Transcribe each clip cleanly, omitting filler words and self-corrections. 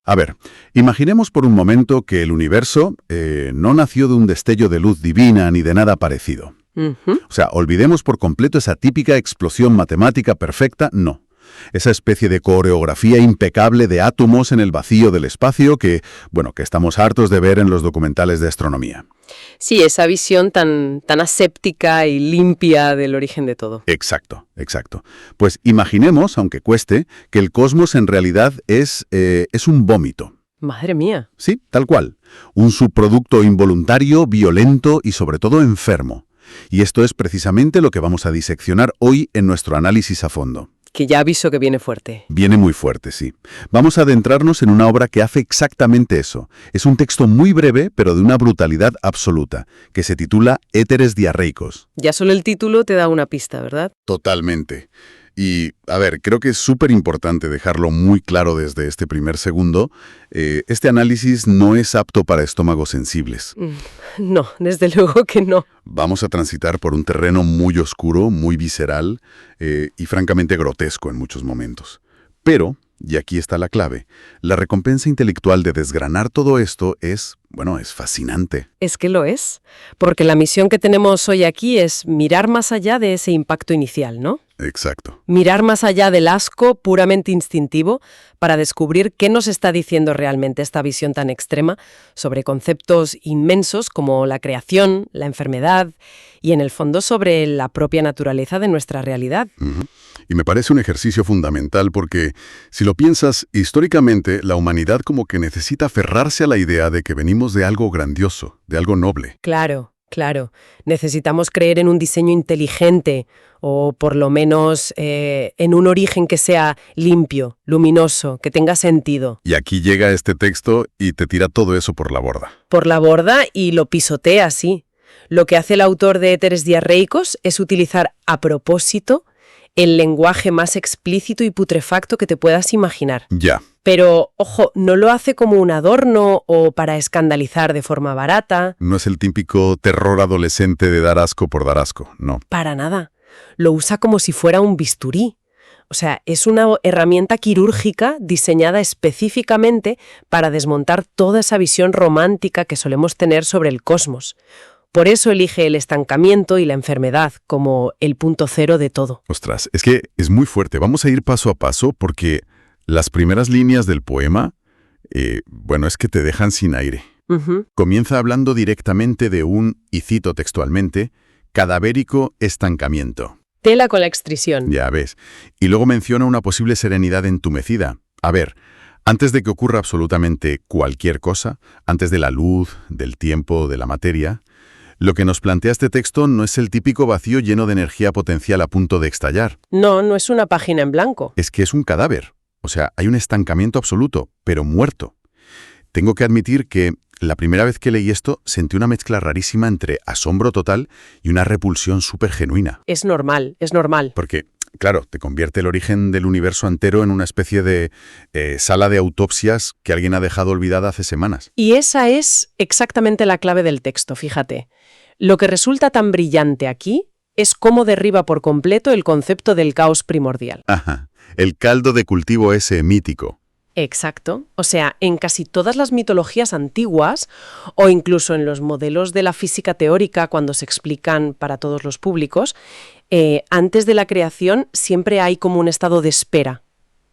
A ver, imaginemos por un momento que el universo no nació de un destello de luz divina ni de nada parecido. Ujú. O sea, olvidemos por completo esa típica explosión matemática perfecta, no. Esa especie de coreografía impecable de átomos en el vacío del espacio que estamos hartos de ver en los documentales de astronomía. Sí, esa visión tan aséptica y limpia del origen de todo. Exacto, exacto. Pues imaginemos, aunque cueste, que el cosmos en realidad es un vómito. Madre mía. Sí, tal cual. Un subproducto involuntario, violento y sobre todo enfermo. Y esto es precisamente lo que vamos a diseccionar hoy en nuestro análisis a fondo. Que ya aviso que viene fuerte. Viene muy fuerte, sí. Vamos a adentrarnos en una obra que hace exactamente eso. Es un texto muy breve, pero de una brutalidad absoluta, que se titula Éteres diarreicos. Ya solo el título te da una pista, ¿verdad? Totalmente. Y, a ver, creo que es súper importante dejarlo muy claro desde este primer segundo. Este análisis no es apto para estómagos sensibles. No, desde luego que no. Vamos a transitar por un terreno muy oscuro, muy visceral y francamente grotesco en muchos momentos. Pero, y aquí está la clave, la recompensa intelectual de desgranar todo esto es fascinante. Es que lo es, porque la misión que tenemos hoy aquí es mirar más allá de ese impacto inicial, ¿no? Exacto. Mirar más allá del asco puramente instintivo para descubrir qué nos está diciendo realmente esta visión tan extrema sobre conceptos inmensos como la creación, la enfermedad y, en el fondo, sobre la propia naturaleza de nuestra realidad. Ujú. Y me parece un ejercicio fundamental porque, si lo piensas, históricamente la humanidad como que necesita aferrarse a la idea de que venimos de algo grandioso, de algo noble. Claro. Necesitamos creer en un diseño inteligente o, por lo menos, en un origen que sea limpio, luminoso, que tenga sentido. Y aquí llega este texto y te tira todo eso por la borda. Por la borda y lo pisotea, sí. Lo que hace el autor de Éteres diarreicos es utilizar a propósito el lenguaje más explícito y putrefacto que te puedas imaginar. Ya. Pero, ojo, no lo hace como un adorno o para escandalizar de forma barata. No es el típico terror adolescente de dar asco por dar asco, no. Para nada. Lo usa como si fuera un bisturí. O sea, es una herramienta quirúrgica diseñada específicamente para desmontar toda esa visión romántica que solemos tener sobre el cosmos. Por eso elige el estancamiento y la enfermedad como el punto cero de todo. Ostras, es que es muy fuerte. Vamos a ir paso a paso porque las primeras líneas del poema, es que te dejan sin aire. Ujú. Comienza hablando directamente de un, y cito textualmente, cadavérico estancamiento. Tela con la extrisión. Ya ves. Y luego menciona una posible serenidad entumecida. A ver, antes de que ocurra absolutamente cualquier cosa, antes de la luz, del tiempo, de la materia, lo que nos plantea este texto no es el típico vacío lleno de energía potencial a punto de estallar. No es una página en blanco. Es que es un cadáver. O sea, hay un estancamiento absoluto, pero muerto. Tengo que admitir que la primera vez que leí esto sentí una mezcla rarísima entre asombro total y una repulsión súper genuina. Es normal. Porque, claro, te convierte el origen del universo entero en una especie de sala de autopsias que alguien ha dejado olvidada hace semanas. Y esa es exactamente la clave del texto, fíjate. Lo que resulta tan brillante aquí es cómo derriba por completo el concepto del caos primordial. Ajá, el caldo de cultivo ese mítico. Exacto. O sea, en casi todas las mitologías antiguas, o incluso en los modelos de la física teórica cuando se explican para todos los públicos, antes de la creación siempre hay como un estado de espera,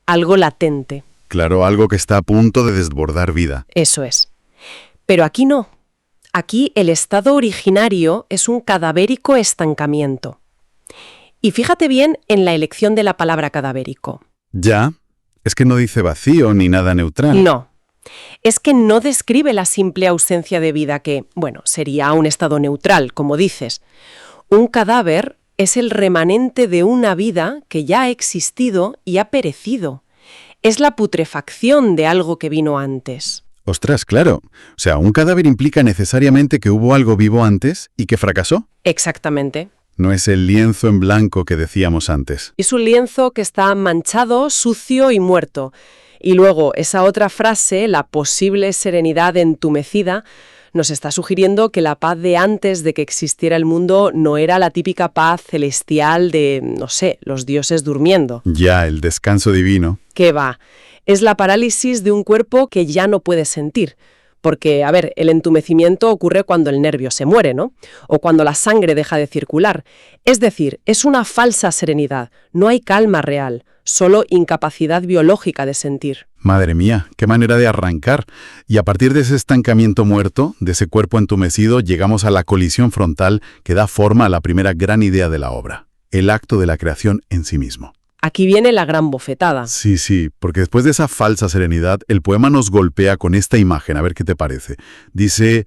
algo latente. Claro, algo que está a punto de desbordar vida. Eso es. Pero aquí no. Aquí el estado originario es un cadavérico estancamiento. Y fíjate bien en la elección de la palabra cadavérico. Ya, es que no dice vacío ni nada neutral. No. Es que no describe la simple ausencia de vida que, sería un estado neutral, como dices. Un cadáver es el remanente de una vida que ya ha existido y ha perecido. Es la putrefacción de algo que vino antes. Ostras, claro. O sea, un cadáver implica necesariamente que hubo algo vivo antes y que fracasó. Exactamente. No es el lienzo en blanco que decíamos antes. Es un lienzo que está manchado, sucio y muerto. Y luego, esa otra frase, la posible serenidad entumecida, nos está sugiriendo que la paz de antes de que existiera el mundo no era la típica paz celestial de, los dioses durmiendo. Ya, el descanso divino. ¿Qué va? Es la parálisis de un cuerpo que ya no puede sentir. Porque, a ver, el entumecimiento ocurre cuando el nervio se muere, ¿no? O cuando la sangre deja de circular. Es decir, es una falsa serenidad, no hay calma real, solo incapacidad biológica de sentir. Madre mía, qué manera de arrancar. Y a partir de ese estancamiento muerto, de ese cuerpo entumecido, llegamos a la colisión frontal que da forma a la primera gran idea de la obra, el acto de la creación en sí mismo. Aquí viene la gran bofetada. Sí, porque después de esa falsa serenidad, el poema nos golpea con esta imagen, a ver qué te parece. Dice,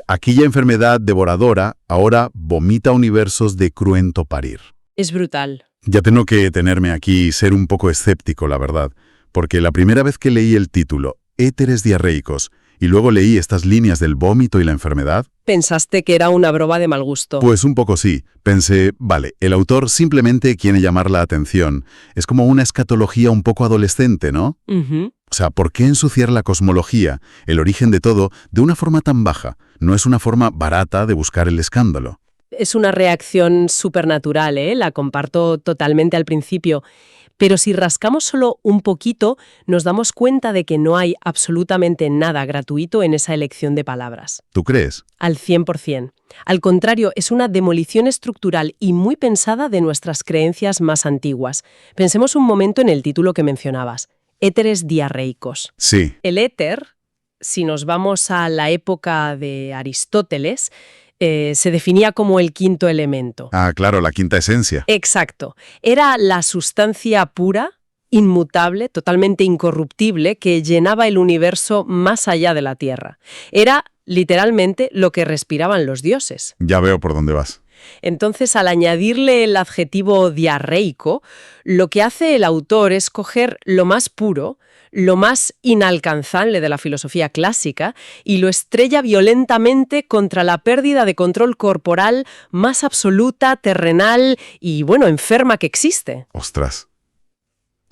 aquella enfermedad devoradora ahora vomita universos de cruento parir. Es brutal. Ya tengo que detenerme aquí y ser un poco escéptico, la verdad, porque la primera vez que leí el título, Éteres diarreicos, y luego leí estas líneas del vómito y la enfermedad. ¿Pensaste que era una broma de mal gusto? Pues un poco sí. Pensé, vale, el autor simplemente quiere llamar la atención. Es como una escatología un poco adolescente, ¿no? Ujú. O sea, ¿por qué ensuciar la cosmología, el origen de todo, de una forma tan baja? No es una forma barata de buscar el escándalo. Es una reacción supernatural, ¿eh? La comparto totalmente al principio. Pero si rascamos solo un poquito, nos damos cuenta de que no hay absolutamente nada gratuito en esa elección de palabras. ¿Tú crees? Al 100%. Al contrario, es una demolición estructural y muy pensada de nuestras creencias más antiguas. Pensemos un momento en el título que mencionabas, Éteres diarreicos. Sí. El éter, si nos vamos a la época de Aristóteles, se definía como el quinto elemento. Ah, claro, la quinta esencia. Exacto. Era la sustancia pura, inmutable, totalmente incorruptible, que llenaba el universo más allá de la Tierra. Era, literalmente, lo que respiraban los dioses. Ya veo por dónde vas. Entonces, al añadirle el adjetivo diarreico, lo que hace el autor es coger lo más puro, lo más inalcanzable de la filosofía clásica y lo estrella violentamente contra la pérdida de control corporal más absoluta, terrenal y, bueno, enferma que existe. Ostras.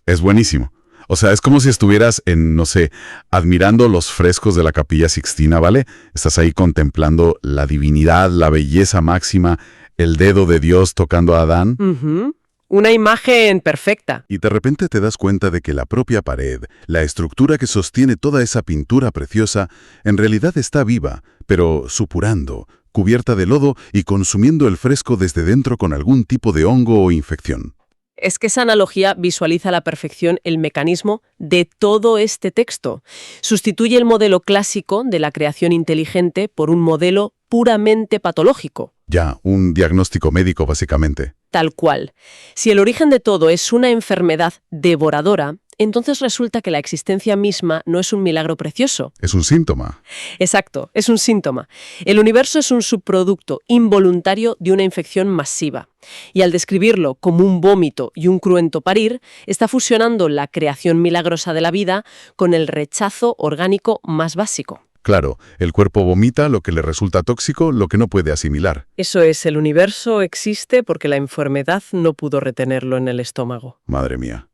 Es buenísimo. O sea, es como si estuvieras en, no sé, admirando los frescos de la Capilla Sixtina, ¿vale? Estás ahí contemplando la divinidad, la belleza máxima, el dedo de Dios tocando a Adán. Ujú. Una imagen perfecta. Y de repente te das cuenta de que la propia pared, la estructura que sostiene toda esa pintura preciosa, en realidad está viva, pero supurando, cubierta de lodo y consumiendo el fresco desde dentro con algún tipo de hongo o infección. Es que esa analogía visualiza a la perfección el mecanismo de todo este texto. Sustituye el modelo clásico de la creación inteligente por un modelo puramente patológico. Ya, un diagnóstico médico básicamente. Tal cual. Si el origen de todo es una enfermedad devoradora, entonces resulta que la existencia misma no es un milagro precioso. Es un síntoma. Exacto, es un síntoma. El universo es un subproducto involuntario de una infección masiva. Y al describirlo como un vómito y un cruento parir, está fusionando la creación milagrosa de la vida con el rechazo orgánico más básico. Claro, el cuerpo vomita lo que le resulta tóxico, lo que no puede asimilar. Eso es, el universo existe porque la enfermedad no pudo retenerlo en el estómago. Madre mía.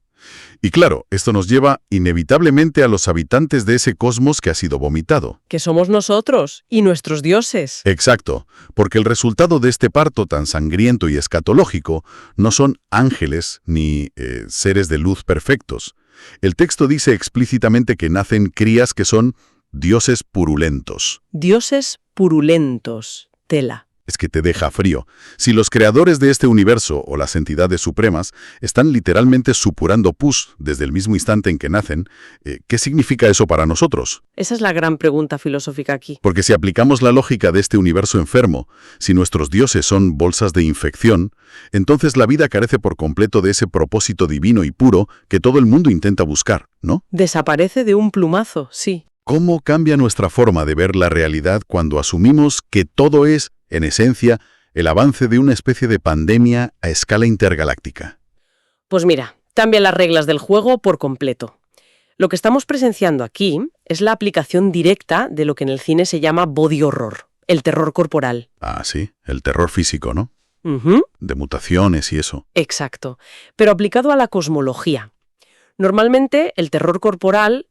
Y claro, esto nos lleva inevitablemente a los habitantes de ese cosmos que ha sido vomitado. Que somos nosotros y nuestros dioses. Exacto, porque el resultado de este parto tan sangriento y escatológico no son ángeles ni seres de luz perfectos. El texto dice explícitamente que nacen crías que son dioses purulentos. Dioses purulentos. Tela. Es que te deja frío. Si los creadores de este universo o las entidades supremas están literalmente supurando pus desde el mismo instante en que nacen, ¿qué significa eso para nosotros? Esa es la gran pregunta filosófica aquí. Porque si aplicamos la lógica de este universo enfermo, si nuestros dioses son bolsas de infección, entonces la vida carece por completo de ese propósito divino y puro que todo el mundo intenta buscar, ¿no? Desaparece de un plumazo, sí. ¿Cómo cambia nuestra forma de ver la realidad cuando asumimos que todo es, en esencia, el avance de una especie de pandemia a escala intergaláctica? Pues mira, cambian las reglas del juego por completo. Lo que estamos presenciando aquí es la aplicación directa de lo que en el cine se llama body horror, el terror corporal. Ah, sí, el terror físico, ¿no? Ujú. De mutaciones y eso. Exacto, pero aplicado a la cosmología. Normalmente, el terror corporal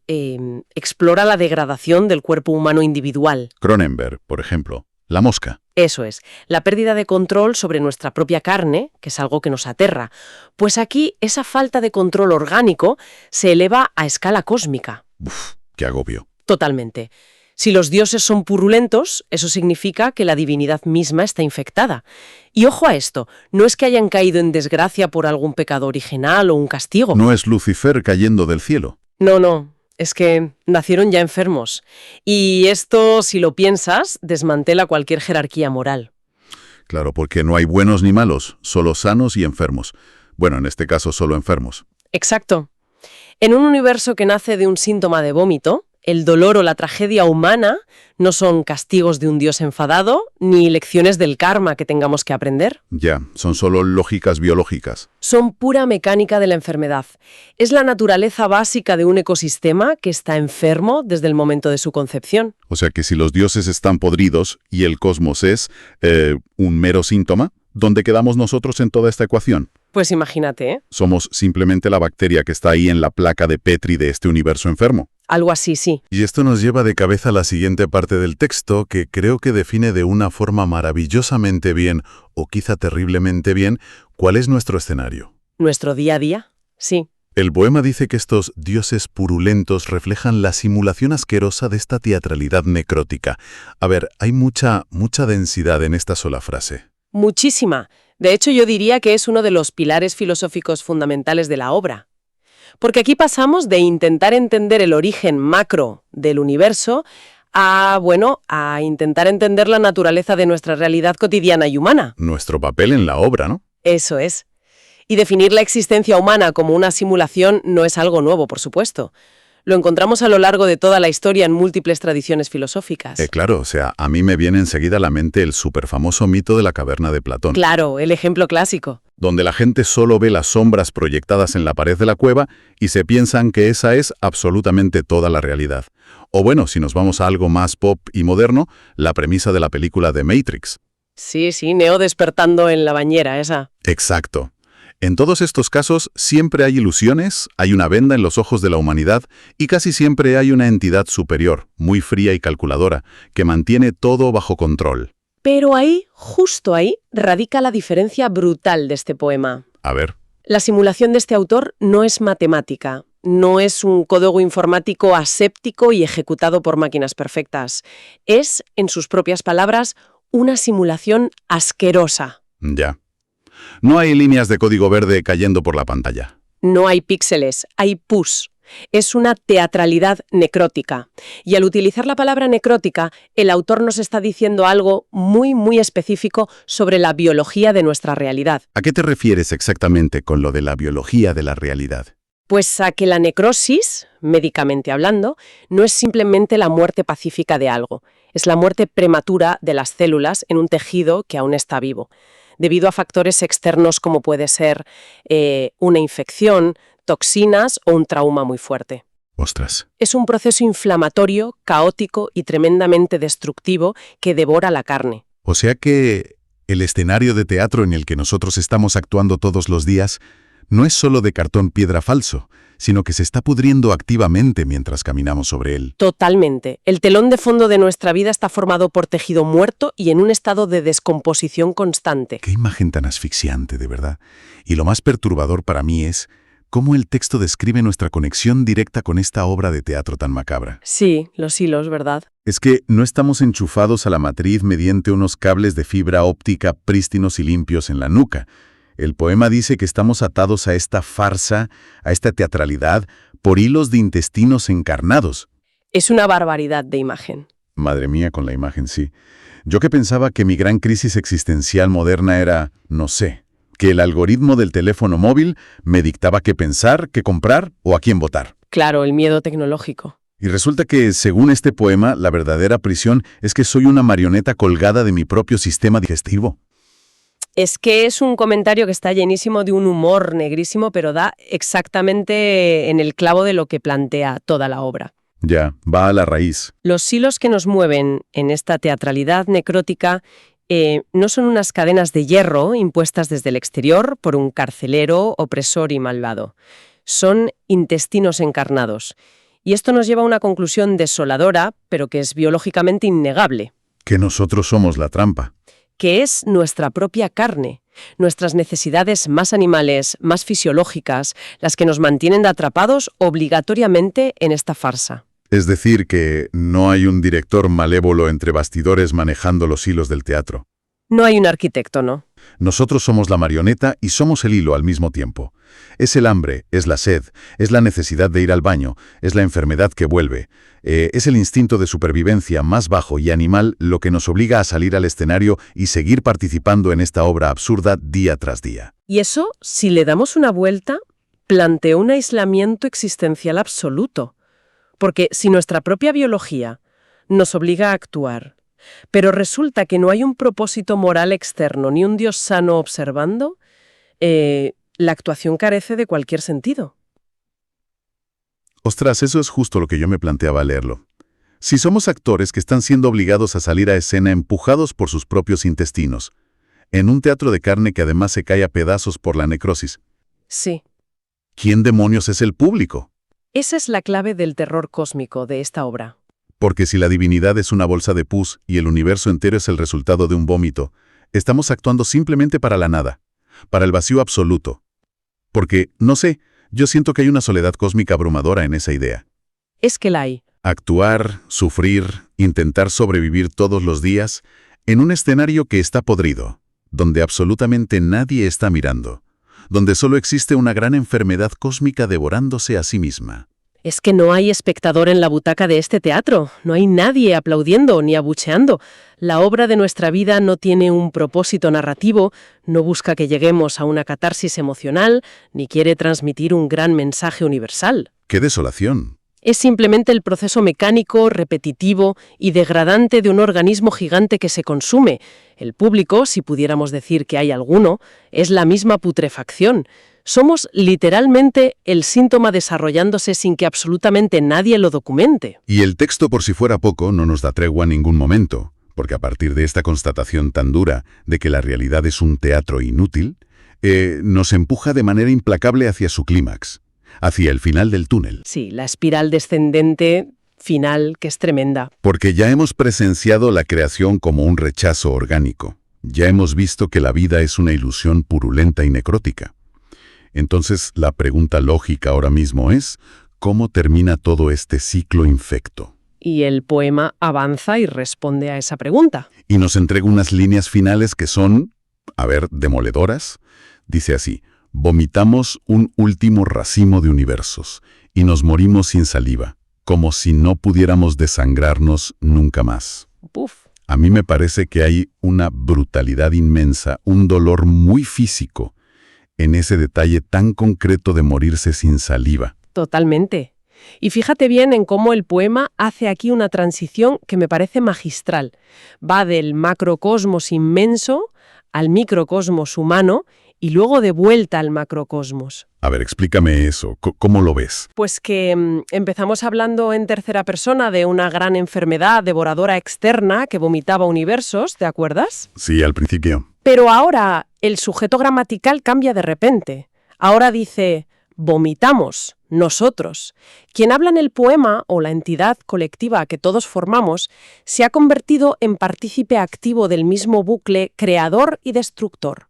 explora la degradación del cuerpo humano individual. Cronenberg, por ejemplo. La mosca. Eso es, la pérdida de control sobre nuestra propia carne, que es algo que nos aterra. Pues aquí esa falta de control orgánico se eleva a escala cósmica. Uf, qué agobio. Totalmente. Si los dioses son purulentos, eso significa que la divinidad misma está infectada. Y ojo a esto, no es que hayan caído en desgracia por algún pecado original o un castigo. No es Lucifer cayendo del cielo. No, es que nacieron ya enfermos. Y esto, si lo piensas, desmantela cualquier jerarquía moral. Claro, porque no hay buenos ni malos, solo sanos y enfermos. Bueno, en este caso solo enfermos. Exacto. En un universo que nace de un síntoma de vómito, el dolor o la tragedia humana no son castigos de un dios enfadado ni lecciones del karma que tengamos que aprender. Ya, son solo lógicas biológicas. Son pura mecánica de la enfermedad. Es la naturaleza básica de un ecosistema que está enfermo desde el momento de su concepción. O sea que si los dioses están podridos y el cosmos es un mero síntoma, ¿dónde quedamos nosotros en toda esta ecuación? Pues imagínate, ¿eh? Somos simplemente la bacteria que está ahí en la placa de Petri de este universo enfermo. Algo así, sí. Y esto nos lleva de cabeza a la siguiente parte del texto, que creo que define de una forma maravillosamente bien, o quizá terriblemente bien, cuál es nuestro escenario. ¿Nuestro día a día? Sí. El poema dice que estos dioses purulentos reflejan la simulación asquerosa de esta teatralidad necrótica. A ver, hay mucha densidad en esta sola frase. Muchísima. De hecho, yo diría que es uno de los pilares filosóficos fundamentales de la obra. Porque aquí pasamos de intentar entender el origen macro del universo a intentar entender la naturaleza de nuestra realidad cotidiana y humana. Nuestro papel en la obra, ¿no? Eso es. Y definir la existencia humana como una simulación no es algo nuevo, por supuesto. Lo encontramos a lo largo de toda la historia en múltiples tradiciones filosóficas. Claro, o sea, a mí me viene enseguida a la mente el superfamoso mito de la caverna de Platón. Claro, el ejemplo clásico. Donde la gente solo ve las sombras proyectadas en la pared de la cueva y se piensan que esa es absolutamente toda la realidad. O bueno, si nos vamos a algo más pop y moderno, la premisa de la película de Matrix. Sí, Neo despertando en la bañera, esa. Exacto. En todos estos casos siempre hay ilusiones, hay una venda en los ojos de la humanidad y casi siempre hay una entidad superior, muy fría y calculadora, que mantiene todo bajo control. Pero ahí, justo ahí, radica la diferencia brutal de este poema. A ver. La simulación de este autor no es matemática, no es un código informático aséptico y ejecutado por máquinas perfectas. Es, en sus propias palabras, una simulación asquerosa. Ya. No hay líneas de código verde cayendo por la pantalla. No hay píxeles, hay pus. Es una teatralidad necrótica. Y al utilizar la palabra necrótica, el autor nos está diciendo algo muy específico sobre la biología de nuestra realidad. ¿A qué te refieres exactamente con lo de la biología de la realidad? Pues a que la necrosis, médicamente hablando, no es simplemente la muerte pacífica de algo. Es la muerte prematura de las células en un tejido que aún está vivo, debido a factores externos como puede ser una infección, toxinas o un trauma muy fuerte. Ostras. Es un proceso inflamatorio, caótico y tremendamente destructivo que devora la carne. O sea que el escenario de teatro en el que nosotros estamos actuando todos los días no es solo de cartón piedra falso, sino que se está pudriendo activamente mientras caminamos sobre él. Totalmente. El telón de fondo de nuestra vida está formado por tejido muerto y en un estado de descomposición constante. Qué imagen tan asfixiante, de verdad. Y lo más perturbador para mí es cómo el texto describe nuestra conexión directa con esta obra de teatro tan macabra. Sí, los hilos, ¿verdad? Es que no estamos enchufados a la matriz mediante unos cables de fibra óptica prístinos y limpios en la nuca. El poema dice que estamos atados a esta farsa, a esta teatralidad, por hilos de intestinos encarnados. Es una barbaridad de imagen. Madre mía, con la imagen, sí. Yo que pensaba que mi gran crisis existencial moderna era, no sé, que el algoritmo del teléfono móvil me dictaba qué pensar, qué comprar o a quién votar. Claro, el miedo tecnológico. Y resulta que, según este poema, la verdadera prisión es que soy una marioneta colgada de mi propio sistema digestivo. Es que es un comentario que está llenísimo de un humor negrísimo, pero da exactamente en el clavo de lo que plantea toda la obra. Ya, va a la raíz. Los hilos que nos mueven en esta teatralidad necrótica no son unas cadenas de hierro impuestas desde el exterior por un carcelero, opresor y malvado. Son intestinos encarnados. Y esto nos lleva a una conclusión desoladora, pero que es biológicamente innegable. Que nosotros somos la trampa. Que es nuestra propia carne, nuestras necesidades más animales, más fisiológicas, las que nos mantienen atrapados obligatoriamente en esta farsa. Es decir, que no hay un director malévolo entre bastidores manejando los hilos del teatro. No hay un arquitecto, ¿no? Nosotros somos la marioneta y somos el hilo al mismo tiempo. Es el hambre, es la sed, es la necesidad de ir al baño, es la enfermedad que vuelve. Es el instinto de supervivencia más bajo y animal lo que nos obliga a salir al escenario y seguir participando en esta obra absurda día tras día. Y eso, si le damos una vuelta, plantea un aislamiento existencial absoluto. Porque si nuestra propia biología nos obliga a actuar, pero resulta que no hay un propósito moral externo ni un Dios sano observando, la actuación carece de cualquier sentido. Ostras, eso es justo lo que yo me planteaba al leerlo. Si somos actores que están siendo obligados a salir a escena empujados por sus propios intestinos, en un teatro de carne que además se cae a pedazos por la necrosis, Sí. ¿quién demonios es el público? Esa es la clave del terror cósmico de esta obra. Porque si la divinidad es una bolsa de pus y el universo entero es el resultado de un vómito, estamos actuando simplemente para la nada, para el vacío absoluto. Porque, no sé, yo siento que hay una soledad cósmica abrumadora en esa idea. Es que la hay. Actuar, sufrir, intentar sobrevivir todos los días en un escenario que está podrido, donde absolutamente nadie está mirando, donde solo existe una gran enfermedad cósmica devorándose a sí misma. Es que no hay espectador en la butaca de este teatro, no hay nadie aplaudiendo ni abucheando. La obra de nuestra vida no tiene un propósito narrativo, no busca que lleguemos a una catarsis emocional, ni quiere transmitir un gran mensaje universal. ¡Qué desolación! Es simplemente el proceso mecánico, repetitivo y degradante de un organismo gigante que se consume. El público, si pudiéramos decir que hay alguno, es la misma putrefacción. Somos literalmente el síntoma desarrollándose sin que absolutamente nadie lo documente. Y el texto, por si fuera poco, no nos da tregua en ningún momento, porque a partir de esta constatación tan dura de que la realidad es un teatro inútil, nos empuja de manera implacable hacia su clímax, hacia el final del túnel. Sí, la espiral descendente final que es tremenda. Porque ya hemos presenciado la creación como un rechazo orgánico. Ya hemos visto que la vida es una ilusión purulenta y necrótica. Entonces, la pregunta lógica ahora mismo es, ¿cómo termina todo este ciclo infecto? Y el poema avanza y responde a esa pregunta. Y nos entrega unas líneas finales que son, demoledoras. Dice así: vomitamos un último racimo de universos y nos morimos sin saliva, como si no pudiéramos desangrarnos nunca más. Puf. A mí me parece que hay una brutalidad inmensa, un dolor muy físico, en ese detalle tan concreto de morirse sin saliva. Totalmente. Y fíjate bien en cómo el poema hace aquí una transición que me parece magistral. Va del macrocosmos inmenso al microcosmos humano y luego de vuelta al macrocosmos. A ver, explícame eso. ¿Cómo lo ves? Pues que empezamos hablando en tercera persona de una gran enfermedad devoradora externa que vomitaba universos, ¿te acuerdas? Sí, al principio. Pero ahora el sujeto gramatical cambia de repente. Ahora dice, vomitamos, nosotros. Quien habla en el poema, o la entidad colectiva que todos formamos, se ha convertido en partícipe activo del mismo bucle creador y destructor.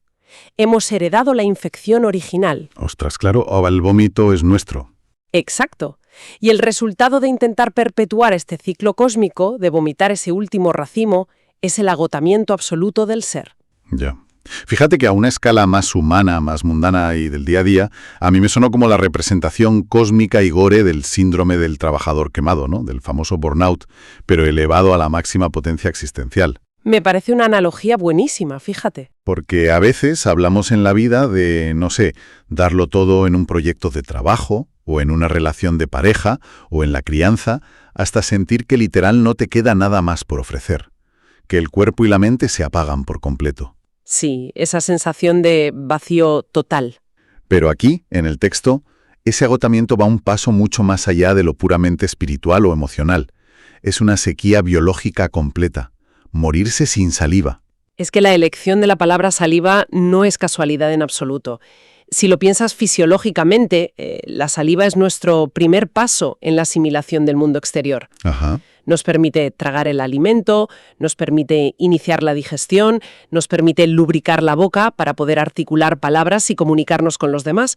Hemos heredado la infección original. Ostras, claro, el vómito es nuestro. Exacto. Y el resultado de intentar perpetuar este ciclo cósmico, de vomitar ese último racimo, es el agotamiento absoluto del ser. Ya. Fíjate que a una escala más humana, más mundana y del día a día, a mí me sonó como la representación cósmica y gore del síndrome del trabajador quemado, ¿no? Del famoso burnout, pero elevado a la máxima potencia existencial. Me parece una analogía buenísima, fíjate. Porque a veces hablamos en la vida de, no sé, darlo todo en un proyecto de trabajo, o en una relación de pareja, o en la crianza, hasta sentir que literal no te queda nada más por ofrecer, que el cuerpo y la mente se apagan por completo. Sí, esa sensación de vacío total. Pero aquí, en el texto, ese agotamiento va un paso mucho más allá de lo puramente espiritual o emocional. Es una sequía biológica completa. Morirse sin saliva. Es que la elección de la palabra saliva no es casualidad en absoluto. Si lo piensas fisiológicamente, la saliva es nuestro primer paso en la asimilación del mundo exterior. Ajá. Nos permite tragar el alimento, nos permite iniciar la digestión, nos permite lubricar la boca para poder articular palabras y comunicarnos con los demás.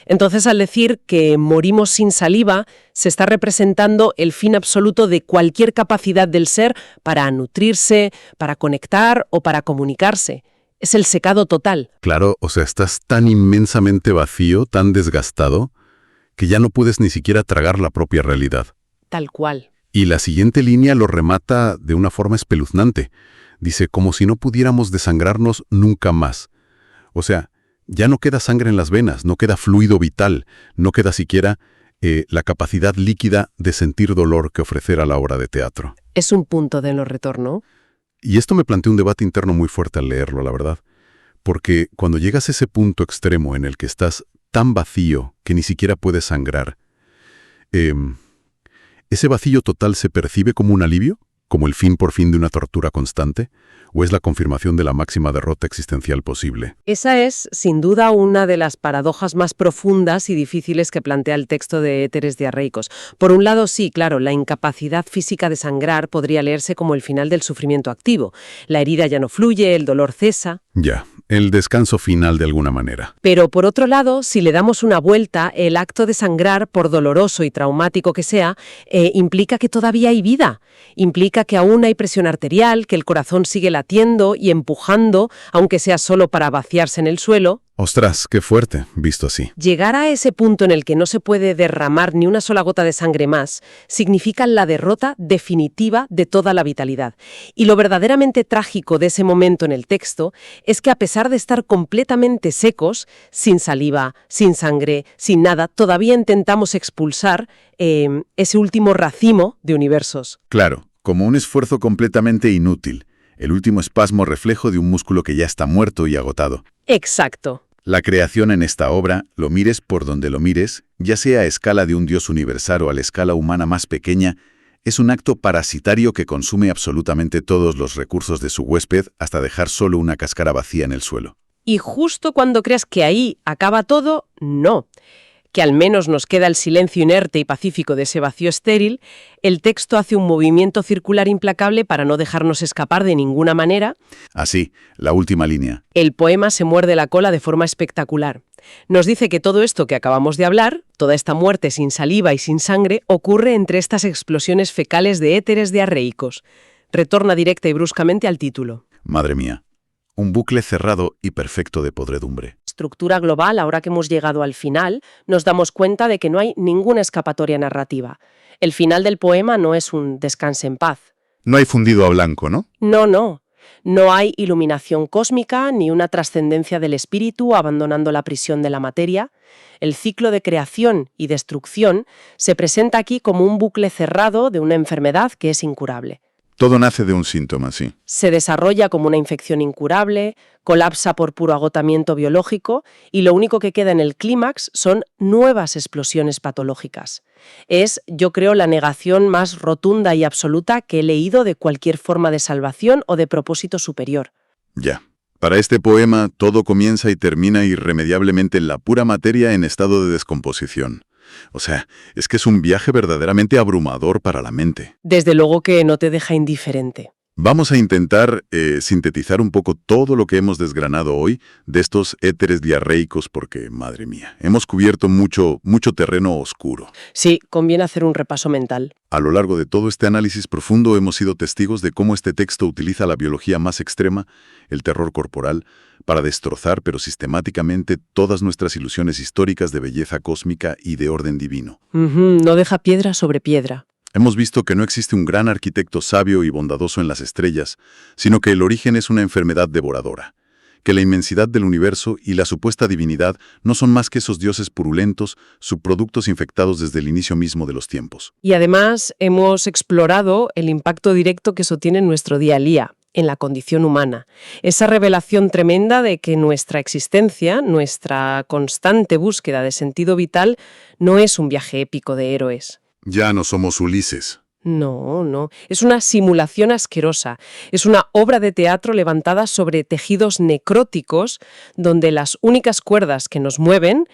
Entonces, al decir que morimos sin saliva, se está representando el fin absoluto de cualquier capacidad del ser para nutrirse, para conectar o para comunicarse. Es el secado total. Claro, o sea, estás tan inmensamente vacío, tan desgastado, que ya no puedes ni siquiera tragar la propia realidad. Tal cual. Y la siguiente línea lo remata de una forma espeluznante. Dice, como si no pudiéramos desangrarnos nunca más. O sea, ya no queda sangre en las venas, no queda fluido vital, no queda siquiera la capacidad líquida de sentir dolor que ofrecer a la obra de teatro. Es un punto de no retorno. Y esto me plantea un debate interno muy fuerte al leerlo, la verdad. Porque cuando llegas a ese punto extremo en el que estás tan vacío que ni siquiera puedes sangrar, ¿ese vacío total se percibe como un alivio? ¿Como el fin por fin de una tortura constante? ¿O es la confirmación de la máxima derrota existencial posible? Esa es, sin duda, una de las paradojas más profundas y difíciles que plantea el texto de Éteres diarreicos. Por un lado, sí, claro, la incapacidad física de sangrar podría leerse como el final del sufrimiento activo. La herida ya no fluye, el dolor cesa. Ya, el descanso final de alguna manera. Pero, por otro lado, si le damos una vuelta, el acto de sangrar, por doloroso y traumático que sea, implica que todavía hay vida. Implica que aún hay presión arterial, que el corazón sigue latiendo y empujando, aunque sea solo para vaciarse en el suelo. Ostras, qué fuerte, visto así. Llegar a ese punto en el que no se puede derramar ni una sola gota de sangre más significa la derrota definitiva de toda la vitalidad. Y lo verdaderamente trágico de ese momento en el texto es que a pesar de estar completamente secos, sin saliva, sin sangre, sin nada, todavía intentamos expulsar ese último racimo de universos. Claro, como un esfuerzo completamente inútil. El último espasmo reflejo de un músculo que ya está muerto y agotado. Exacto. La creación en esta obra, lo mires por donde lo mires, ya sea a escala de un dios universal o a la escala humana más pequeña, es un acto parasitario que consume absolutamente todos los recursos de su huésped hasta dejar solo una cáscara vacía en el suelo. Y justo cuando creas que ahí acaba todo, no. Que al menos nos queda el silencio inerte y pacífico de ese vacío estéril, el texto hace un movimiento circular implacable para no dejarnos escapar de ninguna manera. Así, la última línea. El poema se muerde la cola de forma espectacular. Nos dice que todo esto que acabamos de hablar, toda esta muerte sin saliva y sin sangre, ocurre entre estas explosiones fecales de éteres diarreicos. Retorna directa y bruscamente al título. Madre mía, un bucle cerrado y perfecto de podredumbre. Estructura global, ahora que hemos llegado al final, nos damos cuenta de que no hay ninguna escapatoria narrativa. El final del poema no es un descanse en paz. No hay fundido a blanco, ¿no? No. No hay iluminación cósmica ni una trascendencia del espíritu abandonando la prisión de la materia. El ciclo de creación y destrucción se presenta aquí como un bucle cerrado de una enfermedad que es incurable. Todo nace de un síntoma, sí. Se desarrolla como una infección incurable, colapsa por puro agotamiento biológico y lo único que queda en el clímax son nuevas explosiones patológicas. Es, yo creo, la negación más rotunda y absoluta que he leído de cualquier forma de salvación o de propósito superior. Ya. Para este poema, todo comienza y termina irremediablemente en la pura materia en estado de descomposición. O sea, es que es un viaje verdaderamente abrumador para la mente. Desde luego que no te deja indiferente. Vamos a intentar sintetizar un poco todo lo que hemos desgranado hoy de estos éteres diarreicos porque, madre mía, hemos cubierto mucho terreno oscuro. Sí, conviene hacer un repaso mental. A lo largo de todo este análisis profundo hemos sido testigos de cómo este texto utiliza la biología más extrema, el terror corporal, para destrozar, pero sistemáticamente, todas nuestras ilusiones históricas de belleza cósmica y de orden divino. No deja piedra sobre piedra. Hemos visto que no existe un gran arquitecto sabio y bondadoso en las estrellas, sino que el origen es una enfermedad devoradora, que la inmensidad del universo y la supuesta divinidad no son más que esos dioses purulentos, subproductos infectados desde el inicio mismo de los tiempos. Y además hemos explorado el impacto directo que eso tiene en nuestro día a día, en la condición humana. Esa revelación tremenda de que nuestra existencia, nuestra constante búsqueda de sentido vital, no es un viaje épico de héroes. Ya no somos Ulises. No. Es una simulación asquerosa. Es una obra de teatro levantada sobre tejidos necróticos donde las únicas cuerdas que nos mueven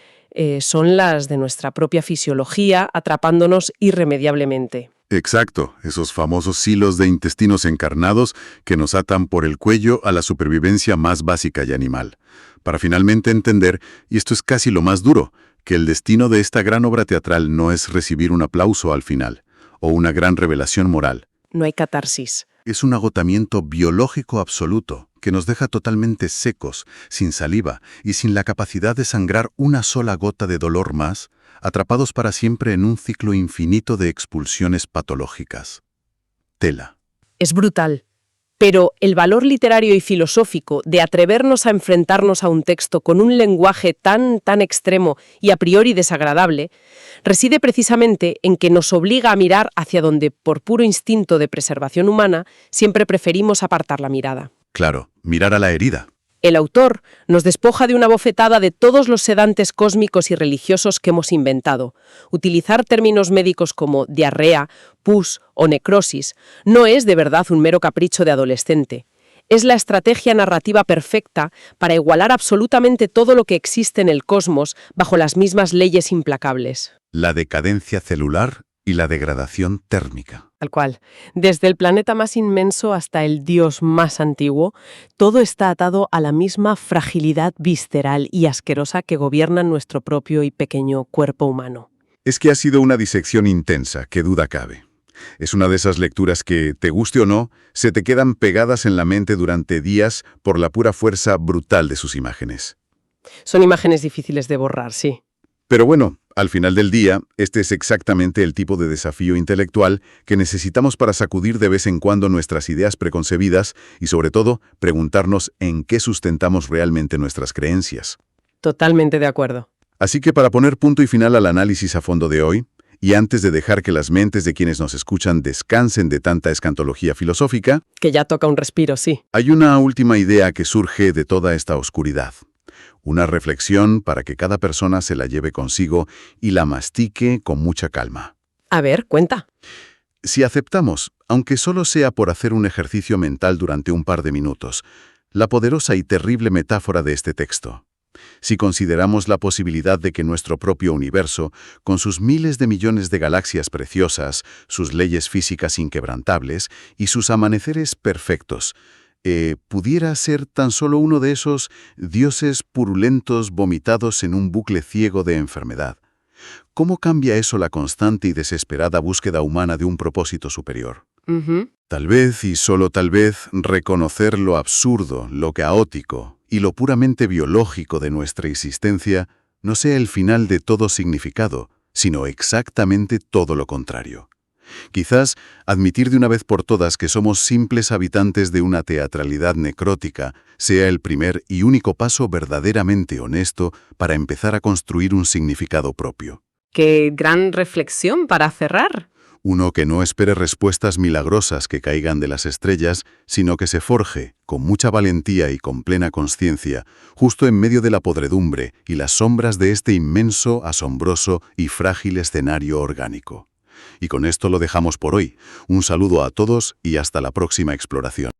son las de nuestra propia fisiología, atrapándonos irremediablemente. Exacto, esos famosos hilos de intestinos encarnados que nos atan por el cuello a la supervivencia más básica y animal. Para finalmente entender, y esto es casi lo más duro, que el destino de esta gran obra teatral no es recibir un aplauso al final, o una gran revelación moral. No hay catarsis. Es un agotamiento biológico absoluto, que nos deja totalmente secos, sin saliva y sin la capacidad de sangrar una sola gota de dolor más, atrapados para siempre en un ciclo infinito de expulsiones patológicas. Tela. Es brutal. Pero el valor literario y filosófico de atrevernos a enfrentarnos a un texto con un lenguaje tan extremo y a priori desagradable reside precisamente en que nos obliga a mirar hacia donde, por puro instinto de preservación humana, siempre preferimos apartar la mirada. Claro, mirar a la herida. El autor nos despoja de una bofetada de todos los sedantes cósmicos y religiosos que hemos inventado. Utilizar términos médicos como diarrea, pus o necrosis no es de verdad un mero capricho de adolescente. Es la estrategia narrativa perfecta para igualar absolutamente todo lo que existe en el cosmos bajo las mismas leyes implacables. La decadencia celular y la degradación térmica. Tal cual. Desde el planeta más inmenso hasta el dios más antiguo, todo está atado a la misma fragilidad visceral y asquerosa que gobierna nuestro propio y pequeño cuerpo humano. Es que ha sido una disección intensa, qué duda cabe. Es una de esas lecturas que, te guste o no, se te quedan pegadas en la mente durante días por la pura fuerza brutal de sus imágenes. Son imágenes difíciles de borrar, sí. Pero bueno, al final del día, este es exactamente el tipo de desafío intelectual que necesitamos para sacudir de vez en cuando nuestras ideas preconcebidas y, sobre todo, preguntarnos en qué sustentamos realmente nuestras creencias. Totalmente de acuerdo. Así que para poner punto y final al análisis a fondo de hoy, y antes de dejar que las mentes de quienes nos escuchan descansen de tanta escatología filosófica, Que ya toca un respiro, sí. hay una última idea que surge de toda esta oscuridad. Una reflexión para que cada persona se la lleve consigo y la mastique con mucha calma. A ver, cuenta. Si aceptamos, aunque solo sea por hacer un ejercicio mental durante un par de minutos, la poderosa y terrible metáfora de este texto, si consideramos la posibilidad de que nuestro propio universo, con sus miles de millones de galaxias preciosas, sus leyes físicas inquebrantables y sus amaneceres perfectos, pudiera ser tan solo uno de esos dioses purulentos vomitados en un bucle ciego de enfermedad. ¿Cómo cambia eso la constante y desesperada búsqueda humana de un propósito superior? Tal vez, y solo tal vez, reconocer lo absurdo, lo caótico y lo puramente biológico de nuestra existencia no sea el final de todo significado, sino exactamente todo lo contrario. Quizás admitir de una vez por todas que somos simples habitantes de una teatralidad necrótica sea el primer y único paso verdaderamente honesto para empezar a construir un significado propio. ¡Qué gran reflexión para cerrar! Uno que no espere respuestas milagrosas que caigan de las estrellas, sino que se forje, con mucha valentía y con plena consciencia, justo en medio de la podredumbre y las sombras de este inmenso, asombroso y frágil escenario orgánico. Y con esto lo dejamos por hoy. Un saludo a todos y hasta la próxima exploración.